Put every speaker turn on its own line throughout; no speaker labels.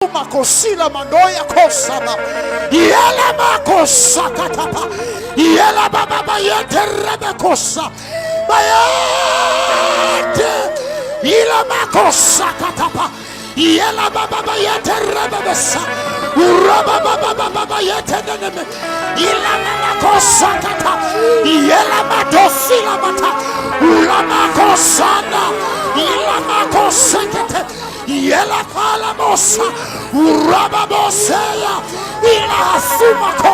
Makosila mandoya kosaba. Yela makosa katapa. Yela baba yeterebe kosa. Bayate. Yela makosa katapa. Yela baba yeterebe besa. Uraba baba yeterebe. Yela makosa katapa. Yela madosila mata. Urama kosana. Yela makosa katapa. Yela kala mosa. Uraba bosea. Ila asumako.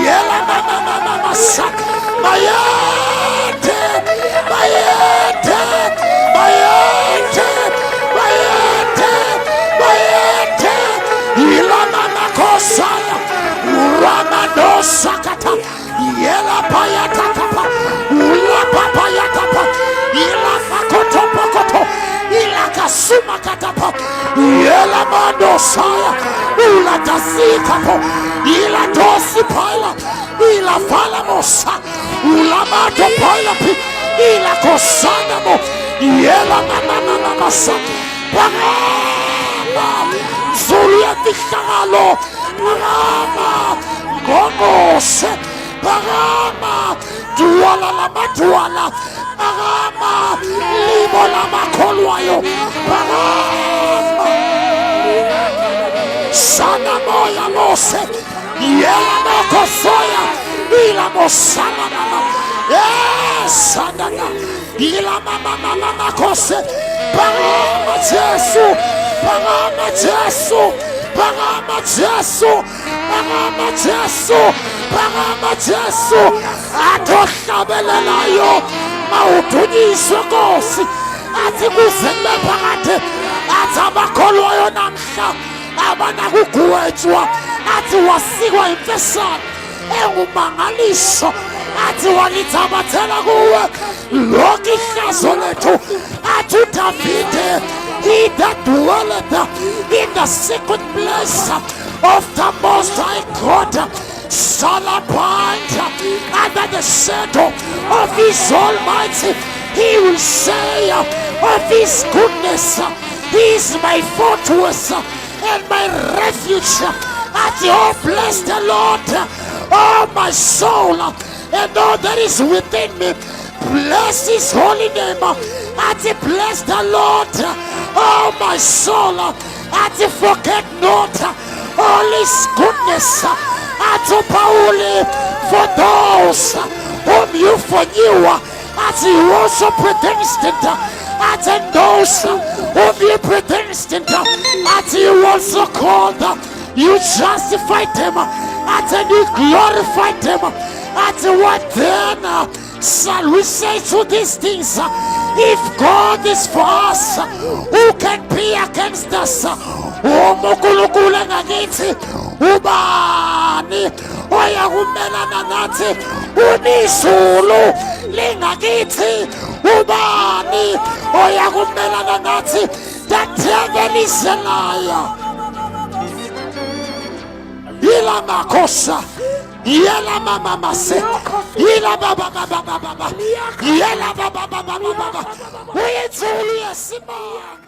Yela mama masa. Bayate. Bayate. Bayate. Bayate. Bayate. Ila mama kosaya. Urama dosa kata. Yela payata kapa. Ula papa yatapa. Ila fakoto pokoto. Ila kasuma katapa. Yela mando saya. Ila tasika po. Ila dosi paila. Ila fala mosa. Ula mato paila pi. Ila kosana mo. Yela mama masa. Parama. Zulia tikalo. Parama. Gomose. Parama. Duala la matuala. Parama. Libo la makolwayo. Parama. Sana moya mose. Yela moko soya. Ila mosana mama. Sana na. Ila mama kose. Parama Jesu. Parama Jesu. Parama Jesu. Parama Jesu. Parama Jesu. Atoshabelelayo. Mautunyiswe kosi. Ati kuzembe parate. Atabakolwayo namsha. Abana kukuwejwa. Ati wasigwa imfesana. Engumangaliso. Ati walitabatela kuwe. Loki shazo letu. Ati Davide. He that dwelleth in the secret place of the Most High God shall abide under the shadow of His Almighty. He will say of His goodness, He is my fortress and my refuge. At your bless the Lord, oh my soul, and all that is within me. Bless His holy name. At bless the Lord, oh my soul. At forget not all His goodness. At Pauli, for those whom you foreknew, as you also predestined. At those whom you predestined, as you also called, you justified them. At you glorified them. At what then shall we say to these things? If God is for us, who can be against us? Umukulukule ngakithi ubani oyakumelana nathi? Unizulu lingakithi ubani oyakumelana nathi? The devil is a liar. Ila makosa. Yela mama mase. Yela baba. Yela baba. Uyethuli yasimanga.